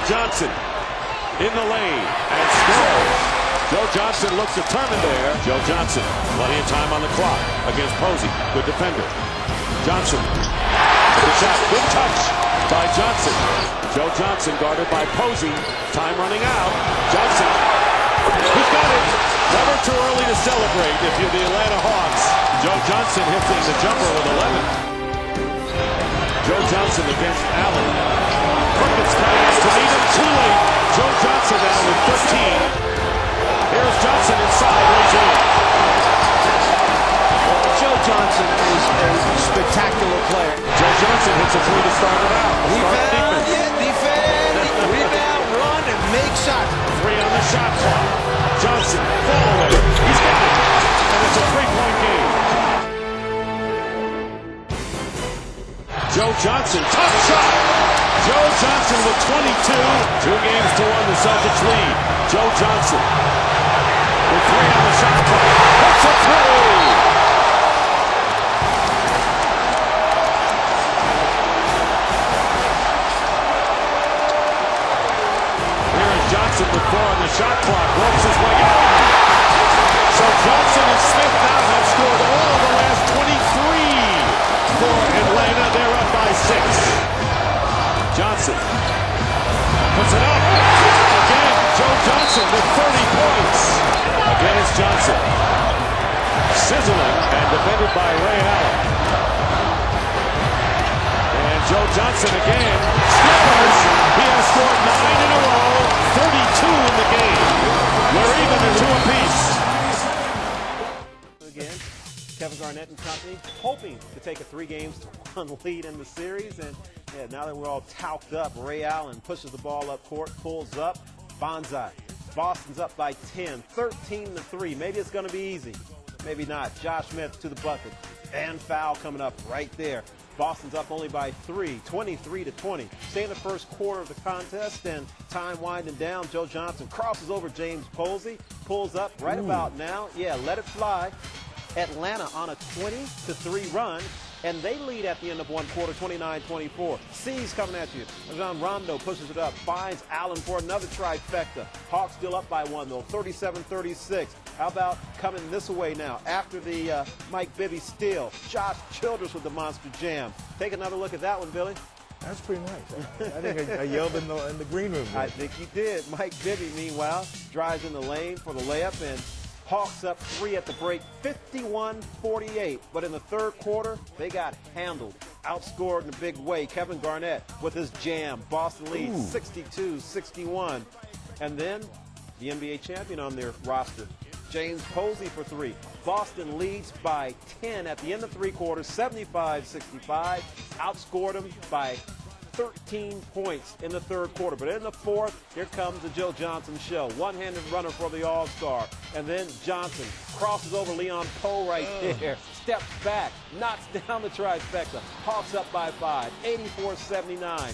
Johnson in the lane and scores. Joe Johnson looks determined there. Joe Johnson, plenty of time on the clock against Posey. Good defender. Johnson, good shot, good touch by Johnson. Joe Johnson guarded by Posey. Time running out. Johnson, he's got it. Never too early to celebrate if you're the Atlanta Hawks. Joe Johnson hitting the jumper with 11. Joe Johnson against Allen. Perkins coming in to meet him. Too late. Joe Johnson now with 15. Here's Johnson inside. Joe Johnson is a spectacular player. Joe Johnson hits a three to start it out. Defend, rebound, run, and make shots. 3 on the shot clock. Johnson, fall away. He's got it. And it's a 3-point game. Joe Johnson, tough shot. Joe Johnson with 22. 2 games to 1, the Celtics lead. Joe Johnson with 3 on the shot clock. That's a 3. Johnson with 4 on the shot clock, works his way out. So Johnson and Smith now have scored all of the last 23 for Atlanta. They're up by 6. Johnson puts it up. Again, Joe Johnson with 30 points. Again, it's Johnson. Sizzling and defended by Ray Allen. And Joe Johnson again scores. He has scored 9 in a row. 32 in the game. We're even at 2 apiece. Again, Kevin Garnett and company hoping to take a 3-1 lead in the series. And yeah, now that we're all talked up, Ray Allen pushes the ball up court, pulls up. Bonsai. Boston's up by 10, 13-3. Maybe it's going to be easy. Maybe not. Josh Smith to the bucket. And foul coming up right there. Boston's up only by 3, 23-20. Stay in the first quarter of the contest, and time winding down. Joe Johnson crosses over James Posey, pulls up right about now. Yeah, let it fly. Atlanta on a 20-3 run, and they lead at the end of one quarter, 29-24. C's coming at you. Rajon Rondo pushes it up, finds Allen for another trifecta. Hawks still up by 1, though, 37-36. How about coming this way now after the Mike Bibby steal? Josh Childress with the monster jam. Take another look at that one, Billy. That's pretty nice. I think I yelled in the green room. I think you did. Mike Bibby, meanwhile, drives in the lane for the layup, and Hawks up 3 at the break, 51-48. But in the third quarter, they got handled, outscored in a big way. Kevin Garnett with his jam. Boston leads 62-61. And then the NBA champion on their roster, James Posey for 3. Boston leads by 10 at the end of 3 quarters, 75-65. Outscored them by 13 points in the third quarter. But in the fourth, here comes the Joe Johnson show. One-handed runner for the All-Star. And then Johnson crosses over Leon Poe right there. Steps back, knocks down the trifecta. Hawks up by 5, 84-79.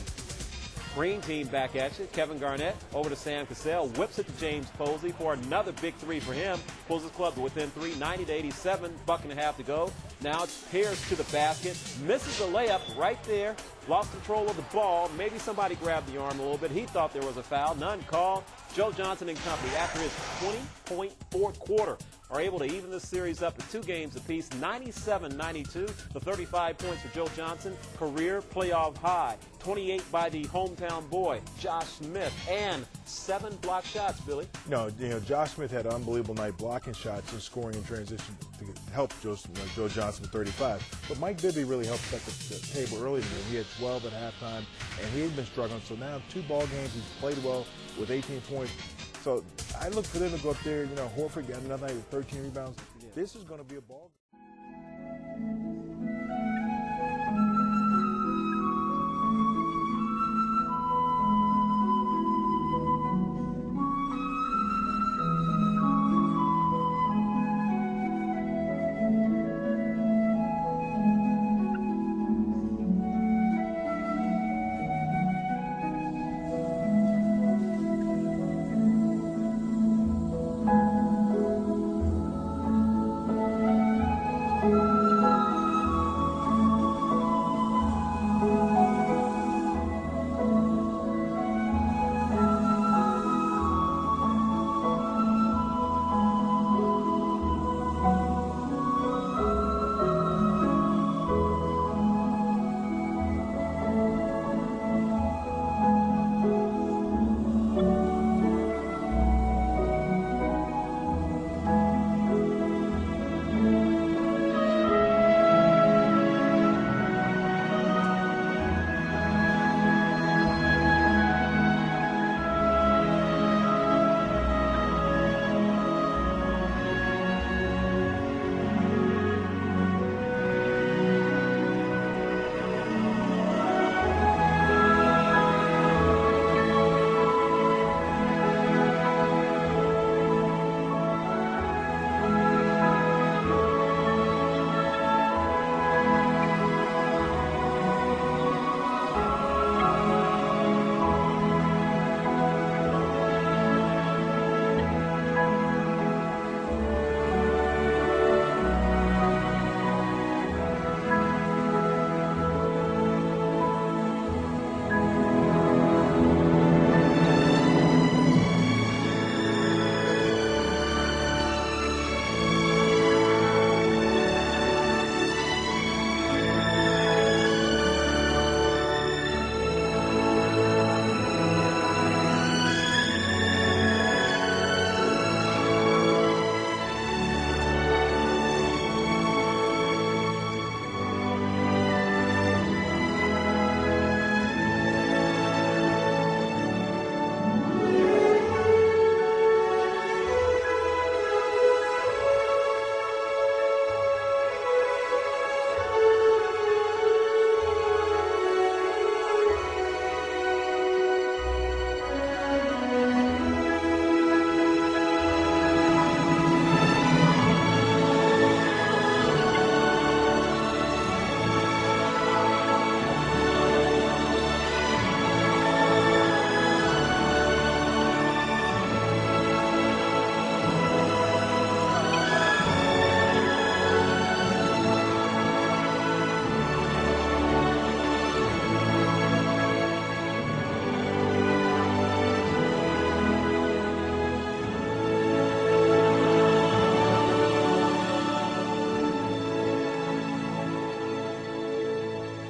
Green team back at you. Kevin Garnett over to Sam Cassell. Whips it to James Posey for another big 3 for him. Pulls his club to within 3, 90-87. Buck and a half to go. Now it's Pierce to the basket. Misses the layup right there. Lost control of the ball. Maybe somebody grabbed the arm a little bit. He thought there was a foul. None called. Joe Johnson and company, after his 20-point fourth quarter, are able to even this series up to 2 games apiece, 97-92. The 35 points for Joe Johnson, career playoff high. 28 by the hometown boy, Josh Smith, and 7 block shots, Billy. No, Josh Smith had an unbelievable night blocking shots and scoring in transition to help Joe Johnson with 35. But Mike Bibby really helped set the table early in the game. He had 12 at halftime, and he had been struggling. So now 2 ball games, he's played well with 18 points. So I look for them to go up there. Horford got another night with 13 rebounds. This is going to be a ball game.